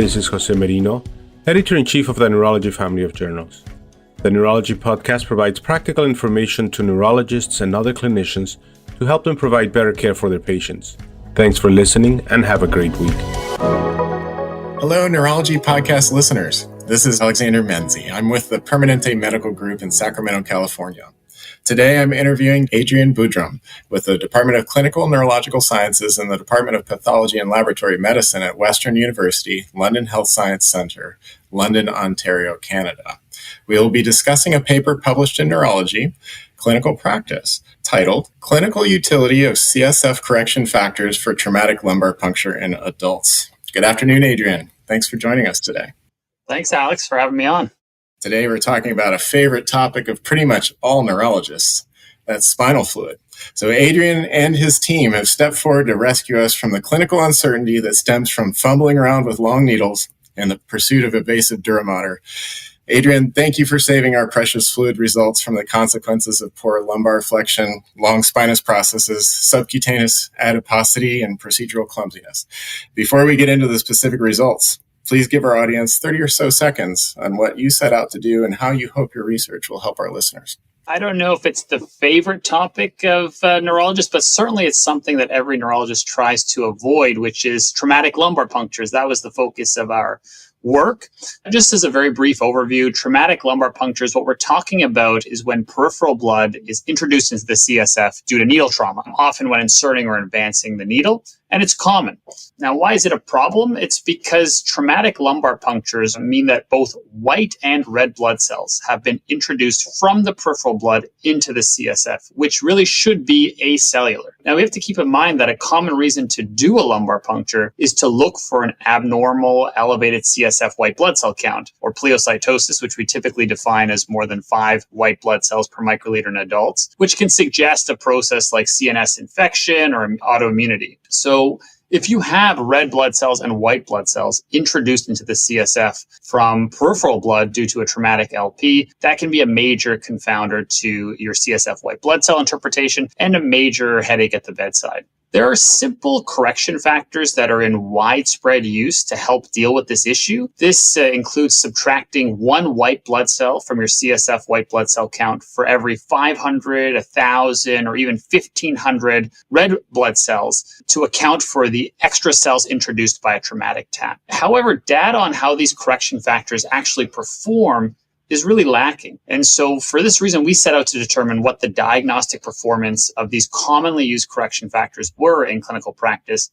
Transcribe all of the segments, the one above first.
This is Jose Merino, Editor-in-Chief of the Neurology family of journals. The Neurology podcast provides practical information to neurologists and other clinicians to help them provide better care for their patients. Thanks for listening and have a great week. Hello, Neurology podcast listeners. This is Alexander Menze. I'm with the Permanente Medical Group in Sacramento, California. Today, I'm interviewing Adrian Budhram with the Department of Clinical Neurological Sciences and the Department of Pathology and Laboratory Medicine at Western University, London Health Science Centre, London, Ontario, Canada. We will be discussing a paper published in Neurology, Clinical Practice, titled Clinical Utility of CSF Correction Factors for Traumatic Lumbar Puncture in Adults. Good afternoon, Adrian. Thanks for joining us today. Thanks, Alex, for having me on. Today, we're talking about a favorite topic of pretty much all neurologists, that's spinal fluid. So Adrian and his team have stepped forward to rescue us from the clinical uncertainty that stems from fumbling around with long needles and the pursuit of evasive dura mater. Adrian, thank you for saving our precious fluid results from the consequences of poor lumbar flexion, long spinous processes, subcutaneous adiposity, and procedural clumsiness. Before we get into the specific results, please give our audience 30 or so seconds on what you set out to do and how you hope your research will help our listeners. I don't know if it's the favorite topic of neurologists, but certainly it's something that every neurologist tries to avoid, which is traumatic lumbar punctures. That was the focus of our work. Just as a very brief overview, traumatic lumbar punctures, what we're talking about is when peripheral blood is introduced into the CSF due to needle trauma, often when inserting or advancing the needle, and it's common. Now, why is it a problem? It's because traumatic lumbar punctures mean that both white and red blood cells have been introduced from the peripheral blood into the CSF, which really should be acellular. Now, we have to keep in mind that a common reason to do a lumbar puncture is to look for an abnormal elevated CSF white blood cell count, or pleocytosis, which we typically define as more than 5 white blood cells per microliter in adults, which can suggest a process like CNS infection or autoimmunity. So if you have red blood cells and white blood cells introduced into the CSF from peripheral blood due to a traumatic LP, that can be a major confounder to your CSF white blood cell interpretation and a major headache at the bedside. There are simple correction factors that are in widespread use to help deal with this issue. This includes subtracting 1 white blood cell from your CSF white blood cell count for every 500, 1,000, or even 1,500 red blood cells to account for the extra cells introduced by a traumatic tap. However, data on how these correction factors actually perform is really lacking. And so for this reason, we set out to determine what the diagnostic performance of these commonly used correction factors were in clinical practice.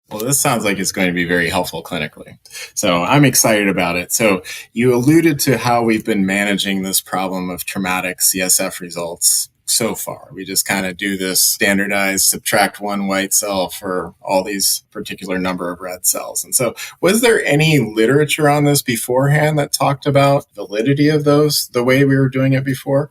Well, this sounds like it's going to be very helpful clinically. So I'm excited about it. So you alluded to how we've been managing this problem of traumatic CSF results so far. We just kind of do this standardized subtract 1 white cell for all these particular number of red cells. And so was there any literature on this beforehand that talked about validity of those the way we were doing it before?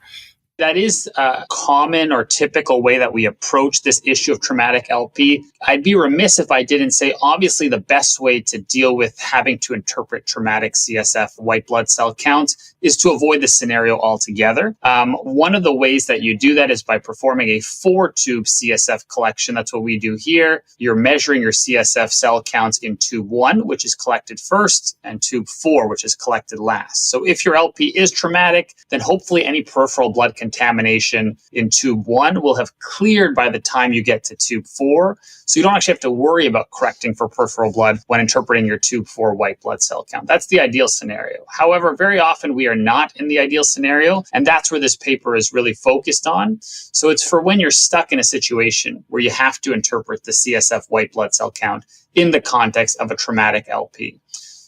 That is a common or typical way that we approach this issue of traumatic LP. I'd be remiss if I didn't say, obviously, the best way to deal with having to interpret traumatic CSF white blood cell counts is to avoid the scenario altogether. One of the ways that you do that is by performing a 4-tube CSF collection. That's what we do here. You're measuring your CSF cell counts in tube 1, which is collected first, and tube 4, which is collected last. So if your LP is traumatic, then hopefully any peripheral blood contamination in tube 1 will have cleared by the time you get to tube 4. So you don't actually have to worry about correcting for peripheral blood when interpreting your tube 4 white blood cell count. That's the ideal scenario. However, very often we are not in the ideal scenario, and that's where this paper is really focused on. So it's for when you're stuck in a situation where you have to interpret the CSF white blood cell count in the context of a traumatic LP.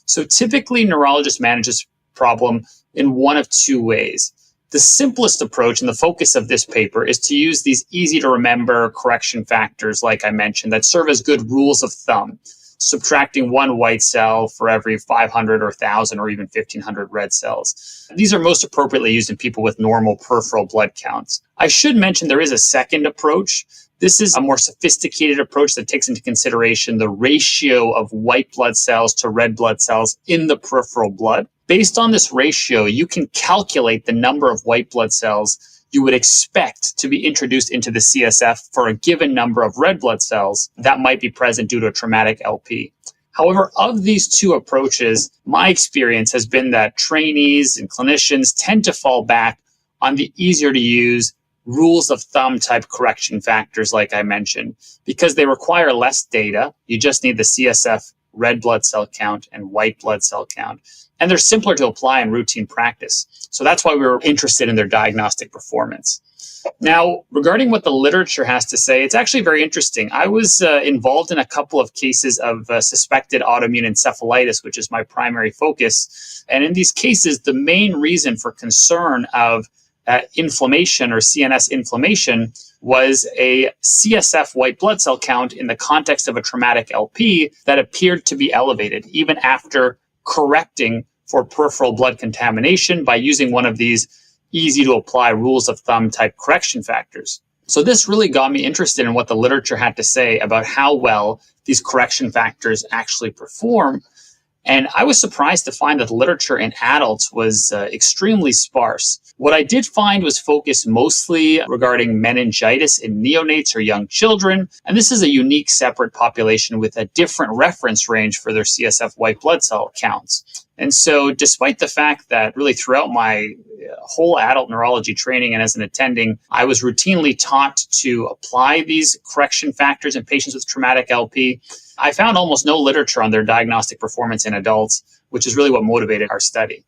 So typically, neurologists manage this problem in one of 2 ways. The simplest approach and the focus of this paper is to use these easy to remember correction factors, like I mentioned, that serve as good rules of thumb, subtracting 1 white cell for every 500 or 1,000 or even 1,500 red cells. These are most appropriately used in people with normal peripheral blood counts. I should mention there is a second approach. This is a more sophisticated approach that takes into consideration the ratio of white blood cells to red blood cells in the peripheral blood. Based on this ratio, you can calculate the number of white blood cells you would expect to be introduced into the CSF for a given number of red blood cells that might be present due to a traumatic LP. However, of these two approaches, my experience has been that trainees and clinicians tend to fall back on the easier to use rules of thumb type correction factors, like I mentioned, because they require less data. You just need the CSF red blood cell count and white blood cell count. And they're simpler to apply in routine practice. So that's why we were interested in their diagnostic performance. Now, regarding what the literature has to say, it's actually very interesting. I was involved in a couple of cases of suspected autoimmune encephalitis, which is my primary focus. And in these cases, the main reason for concern of inflammation or CNS inflammation was a CSF white blood cell count in the context of a traumatic LP that appeared to be elevated, even after correcting for peripheral blood contamination by using one of these easy to apply rules of thumb type correction factors. So this really got me interested in what the literature had to say about how well these correction factors actually perform. And I was surprised to find that the literature in adults was extremely sparse. What I did find was focused mostly regarding meningitis in neonates or young children. And this is a unique separate population with a different reference range for their CSF white blood cell counts. And so despite the fact that really throughout my whole adult neurology training and as an attending, I was routinely taught to apply these correction factors in patients with traumatic LP, I found almost no literature on their diagnostic performance in adults, which is really what motivated our study.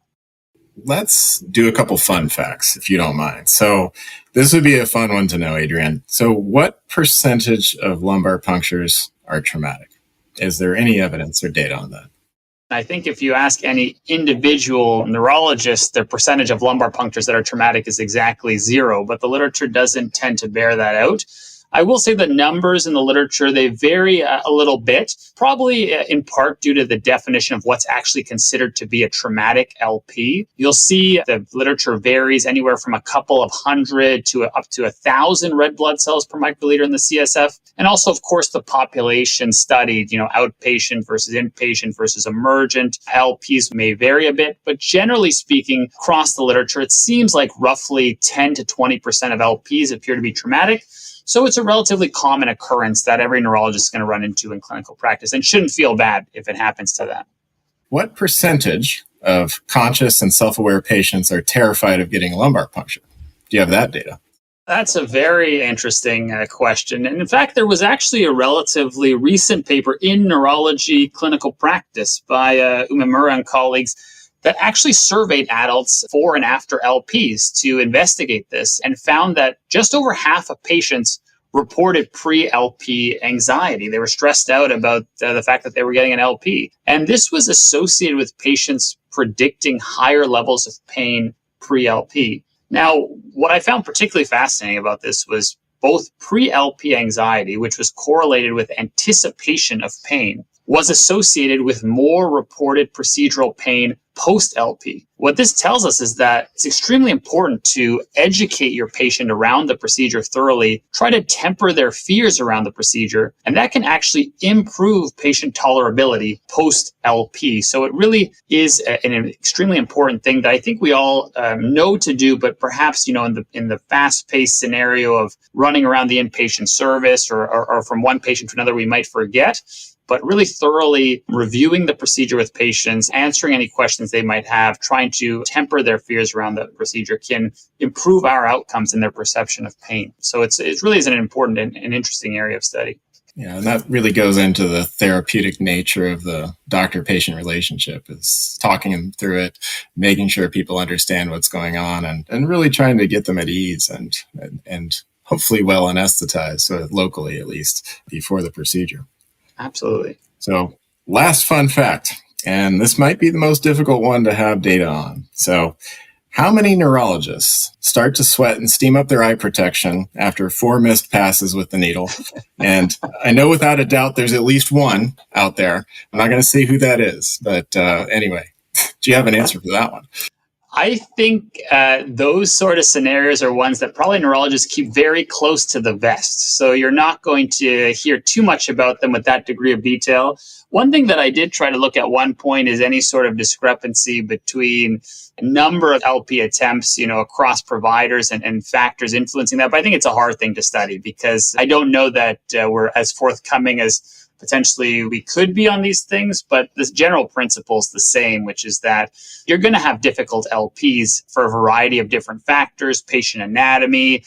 Let's do a couple fun facts, if you don't mind. So this would be a fun one to know, Adrian. So what percentage of lumbar punctures are traumatic? Is there any evidence or data on that? I think if you ask any individual neurologist, the percentage of lumbar punctures that are traumatic is exactly 0, but the literature doesn't tend to bear that out. I will say the numbers in the literature, they vary a little bit, probably in part due to the definition of what's actually considered to be a traumatic LP. You'll see the literature varies anywhere from a couple of hundred to up to 1,000 red blood cells per microliter in the CSF. And also, of course, the population studied, outpatient versus inpatient versus emergent. LPs may vary a bit, but generally speaking, across the literature, it seems like roughly 10 to 20% of LPs appear to be traumatic. So it's a relatively common occurrence that every neurologist is going to run into in clinical practice and shouldn't feel bad if it happens to them. What percentage of conscious and self-aware patients are terrified of getting a lumbar puncture? Do you have that data? That's a very interesting question. And in fact, there was actually a relatively recent paper in Neurology Clinical Practice by Umemura and colleagues that actually surveyed adults before and after LPs to investigate this and found that just over half of patients reported pre-LP anxiety. They were stressed out about the fact that they were getting an LP. And this was associated with patients predicting higher levels of pain pre-LP. Now, what I found particularly fascinating about this was both pre-LP anxiety, which was correlated with anticipation of pain, was associated with more reported procedural pain post-LP. What this tells us is that it's extremely important to educate your patient around the procedure thoroughly, try to temper their fears around the procedure, and that can actually improve patient tolerability post-LP. So it really is an extremely important thing that I think we all know to do, but perhaps, in the fast-paced scenario of running around the inpatient service or from one patient to another, we might forget. But really thoroughly reviewing the procedure with patients, answering any questions they might have, trying to temper their fears around the procedure can improve our outcomes and their perception of pain. So it really is an important and interesting area of study. Yeah, and that really goes into the therapeutic nature of the doctor-patient relationship, is talking them through it, making sure people understand what's going on, and really trying to get them at ease and hopefully well anesthetized, so locally at least, before the procedure. Absolutely. So last fun fact, and this might be the most difficult one to have data on. So how many neurologists start to sweat and steam up their eye protection after 4 missed passes with the needle? And I know without a doubt there's at least one out there. I'm not going to say who that is, but anyway, do you have an answer for that one? I think those sort of scenarios are ones that probably neurologists keep very close to the vest. So you're not going to hear too much about them with that degree of detail. One thing that I did try to look at one point is any sort of discrepancy between number of LP attempts, across providers and factors influencing that. But I think it's a hard thing to study because I don't know that we're as forthcoming as potentially we could be on these things, but this general principle is the same, which is that you're going to have difficult LPs for a variety of different factors, patient anatomy,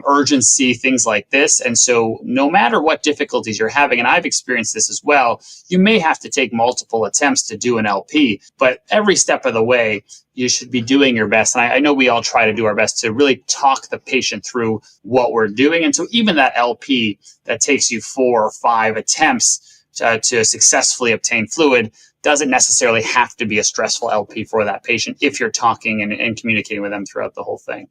urgency, things like this. And so no matter what difficulties you're having, and I've experienced this as well, you may have to take multiple attempts to do an LP, but every step of the way, you should be doing your best. And I know we all try to do our best to really talk the patient through what we're doing. And so even that LP that takes you 4 or 5 attempts to successfully obtain fluid doesn't necessarily have to be a stressful LP for that patient if you're talking and communicating with them throughout the whole thing.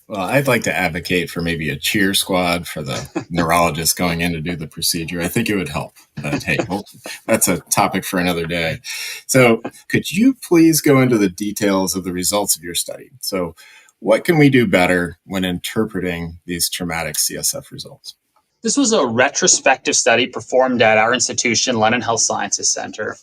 Well, I'd like to advocate for maybe a cheer squad for the neurologist going in to do the procedure. I think it would help. But hey, that's a topic for another day. So could you please go into the details of the results of your study? So what can we do better when interpreting these traumatic CSF results? This was a retrospective study performed at our institution, London Health Sciences Center.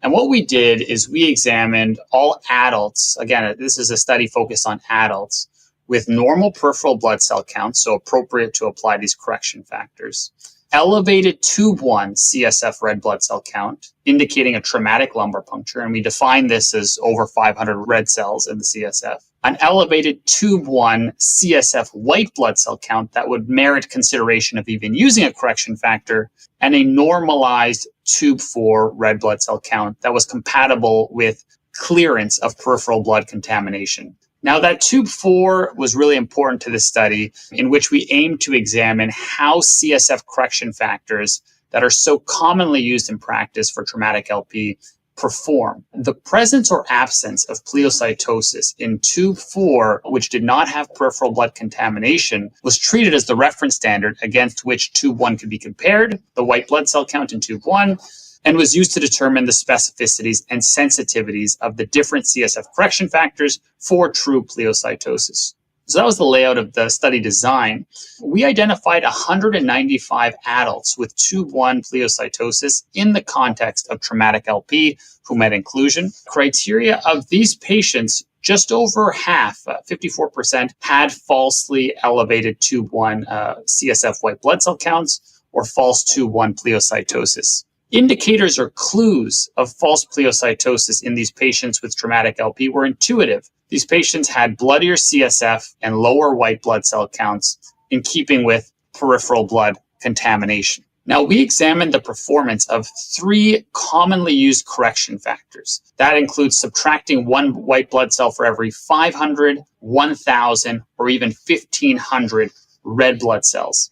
And what we did is we examined all adults. Again, this is a study focused on adults with normal peripheral blood cell counts, so appropriate to apply these correction factors. Elevated tube 1 CSF red blood cell count, indicating a traumatic lumbar puncture, and we define this as over 500 red cells in the CSF. An elevated tube 1 CSF white blood cell count that would merit consideration of even using a correction factor, and a normalized tube 4 red blood cell count that was compatible with clearance of peripheral blood contamination. Now, that tube 4 was really important to this study, in which we aimed to examine how CSF correction factors that are so commonly used in practice for traumatic LP perform. The presence or absence of pleocytosis in tube 4, which did not have peripheral blood contamination, was treated as the reference standard against which tube 1 could be compared, the white blood cell count in tube 1, and was used to determine the specificities and sensitivities of the different CSF correction factors for true pleocytosis. So that was the layout of the study design. We identified 195 adults with tube 1 pleocytosis in the context of traumatic LP who met inclusion. Criteria of these patients, just over half, 54%, had falsely elevated tube 1 CSF white blood cell counts or false tube 1 pleocytosis. Indicators or clues of false pleocytosis in these patients with traumatic LP were intuitive. These patients had bloodier CSF and lower white blood cell counts in keeping with peripheral blood contamination. Now, we examined the performance of 3 commonly used correction factors. That includes subtracting 1 white blood cell for every 500, 1,000, or even 1,500 red blood cells.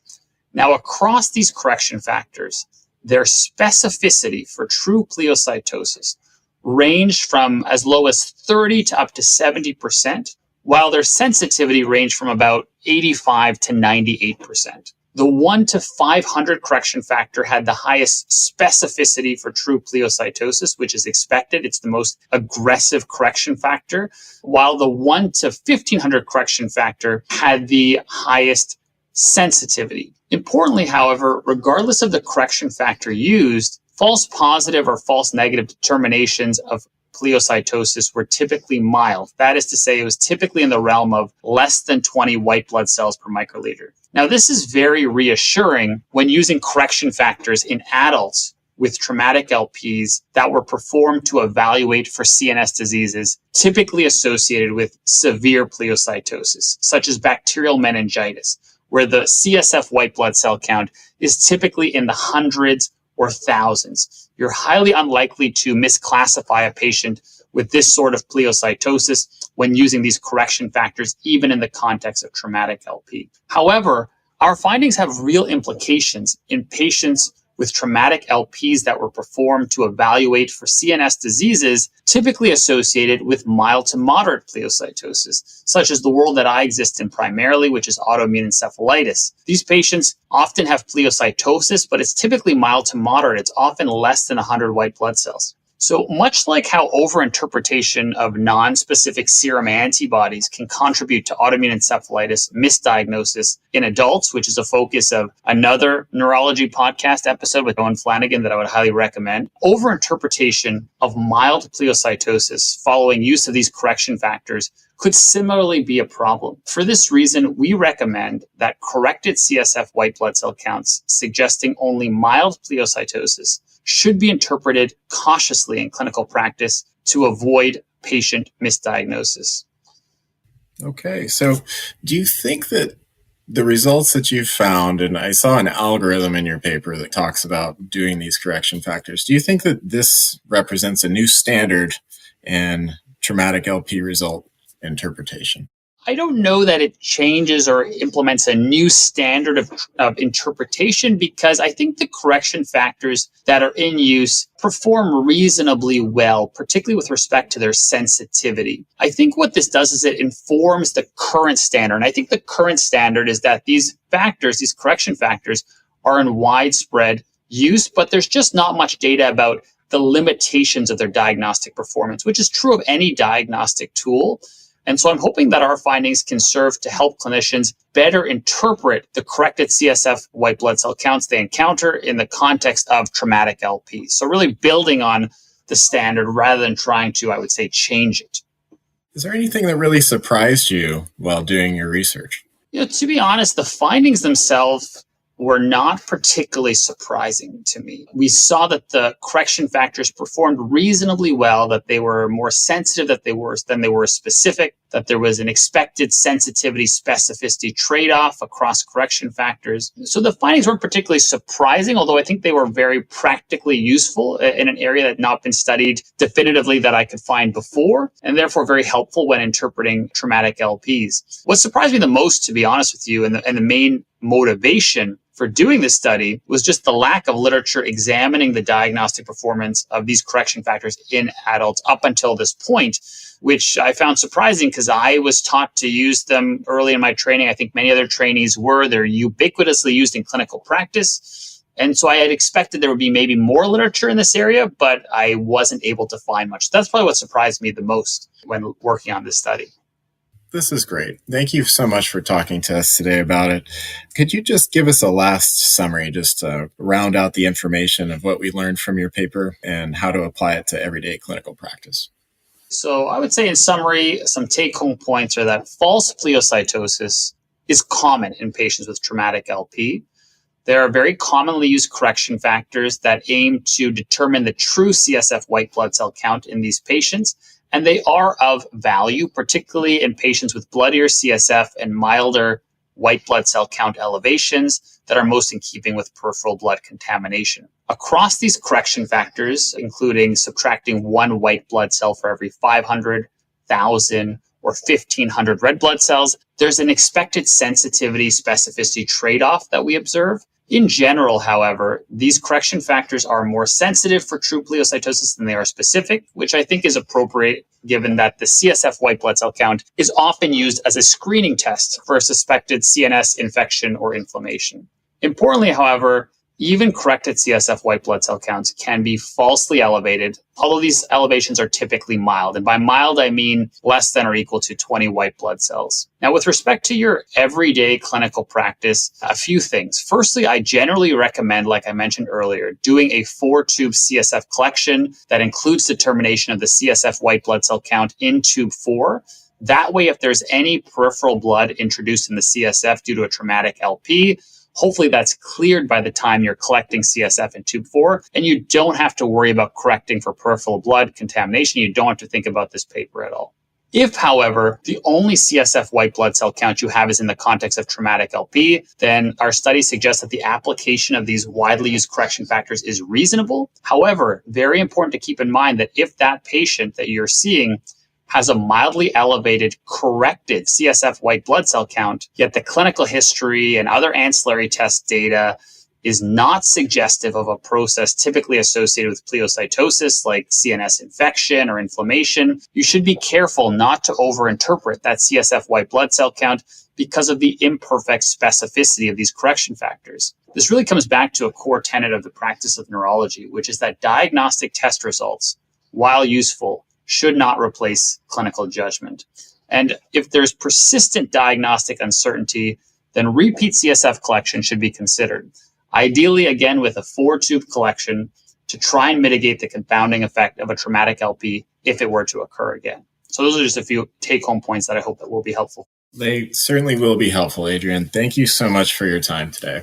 Now, across these correction factors, their specificity for true pleocytosis ranged from as low as 30 to up to 70%, while their sensitivity ranged from about 85 to 98%. The 1 to 500 correction factor had the highest specificity for true pleocytosis, which is expected. It's the most aggressive correction factor, while the 1 to 1500 correction factor had the highest sensitivity. Importantly, however, regardless of the correction factor used, false positive or false negative determinations of pleocytosis were typically mild. That is to say, it was typically in the realm of less than 20 white blood cells per microliter. Now, this is very reassuring when using correction factors in adults with traumatic LPs that were performed to evaluate for CNS diseases typically associated with severe pleocytosis, such as bacterial meningitis, where the CSF white blood cell count is typically in the hundreds or thousands. You're highly unlikely to misclassify a patient with this sort of pleocytosis when using these correction factors, even in the context of traumatic LP. However, our findings have real implications in patients with traumatic LPs that were performed to evaluate for CNS diseases typically associated with mild to moderate pleocytosis, such as the world that I exist in primarily, which is autoimmune encephalitis. These patients often have pleocytosis, but it's typically mild to moderate. It's often less than 100 white blood cells. So much like how overinterpretation of non-specific serum antibodies can contribute to autoimmune encephalitis misdiagnosis in adults, which is a focus of another neurology podcast episode with Owen Flanagan that I would highly recommend, overinterpretation of mild pleocytosis following use of these correction factors could similarly be a problem. For this reason, we recommend that corrected CSF white blood cell counts suggesting only mild pleocytosis should be interpreted cautiously in clinical practice to avoid patient misdiagnosis. Okay, so do you think that the results that you've found, and I saw an algorithm in your paper that talks about doing these correction factors, do you think that this represents a new standard in traumatic LP result interpretation? I don't know that it changes or implements a new standard of interpretation, because I think the correction factors that are in use perform reasonably well, particularly with respect to their sensitivity. I think what this does is it informs the current standard. And I think the current standard is that these factors, these correction factors, are in widespread use, but there's just not much data about the limitations of their diagnostic performance, which is true of any diagnostic tool. And so I'm hoping that our findings can serve to help clinicians better interpret the corrected CSF white blood cell counts they encounter in the context of traumatic LP. So really building on the standard rather than trying to, I would say, change it. Is there anything that really surprised you while doing your research? To be honest, the findings themselves were not particularly surprising to me. We saw that the correction factors performed reasonably well, that they were more sensitive than they were specific, that there was an expected sensitivity specificity trade-off across correction factors. So the findings weren't particularly surprising, although I think they were very practically useful in an area that had not been studied definitively that I could find before, and therefore very helpful when interpreting traumatic LPs. What surprised me the most, to be honest with you, and the main motivation for doing this study was just the lack of literature examining the diagnostic performance of these correction factors in adults up until this point, which I found surprising because I was taught to use them early in my training. I think many other trainees were. They're ubiquitously used in clinical practice. And so I had expected there would be maybe more literature in this area, but I wasn't able to find much. That's probably what surprised me the most when working on this study. This is great. Thank you so much for talking to us today about it. Could you just give us a last summary, just to round out the information of what we learned from your paper and how to apply it to everyday clinical practice? So I would say in summary, some take-home points are that false pleocytosis is common in patients with traumatic LP. There are very commonly used correction factors that aim to determine the true CSF white blood cell count in these patients, and they are of value, particularly in patients with bloodier CSF and milder white blood cell count elevations that are most in keeping with peripheral blood contamination. Across these correction factors, including subtracting one white blood cell for every 500, 1,000, or 1,500 red blood cells, there's an expected sensitivity specificity trade-off that we observe. In general, however, these correction factors are more sensitive for true pleocytosis than they are specific, which I think is appropriate given that the CSF white blood cell count is often used as a screening test for a suspected CNS infection or inflammation. Importantly, however, even corrected CSF white blood cell counts can be falsely elevated, although these elevations are typically mild. And by mild, I mean less than or equal to 20 white blood cells. Now, with respect to your everyday clinical practice, a few things. Firstly, I generally recommend, like I mentioned earlier, doing a 4-tube CSF collection that includes determination of the CSF white blood cell count in tube 4. That way, if there's any peripheral blood introduced in the CSF due to a traumatic LP, hopefully that's cleared by the time you're collecting CSF in tube 4, and you don't have to worry about correcting for peripheral blood contamination. You don't have to think about this paper at all. If, however, the only CSF white blood cell count you have is in the context of traumatic LP, then our study suggests that the application of these widely used correction factors is reasonable. However, very important to keep in mind that if that patient that you're seeing has a mildly elevated corrected CSF white blood cell count, yet the clinical history and other ancillary test data is not suggestive of a process typically associated with pleocytosis like CNS infection or inflammation, you should be careful not to overinterpret that CSF white blood cell count because of the imperfect specificity of these correction factors. This really comes back to a core tenet of the practice of neurology, which is that diagnostic test results, while useful, should not replace clinical judgment. And if there's persistent diagnostic uncertainty, then repeat CSF collection should be considered. Ideally, again, with a 4-tube collection to try and mitigate the confounding effect of a traumatic LP if it were to occur again. So those are just a few take-home points that I hope that will be helpful. They certainly will be helpful, Adrian. Thank you so much for your time today.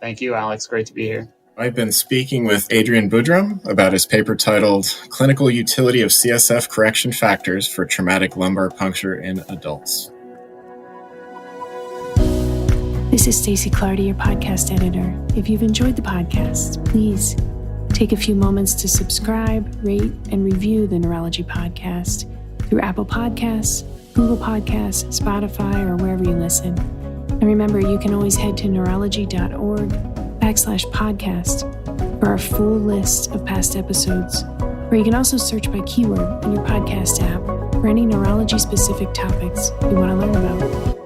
Thank you, Alex. Great to be here. I've been speaking with Adrian Budhram about his paper titled Clinical Utility of CSF Correction Factors for Traumatic Lumbar Puncture in Adults. This is Stacey Clardy, your podcast editor. If you've enjoyed the podcast, please take a few moments to subscribe, rate, and review the Neurology Podcast through Apple Podcasts, Google Podcasts, Spotify, or wherever you listen. And remember, you can always head to neurology.org/podcast for our full list of past episodes, or you can also search by keyword in your podcast app for any neurology-specific topics you want to learn about.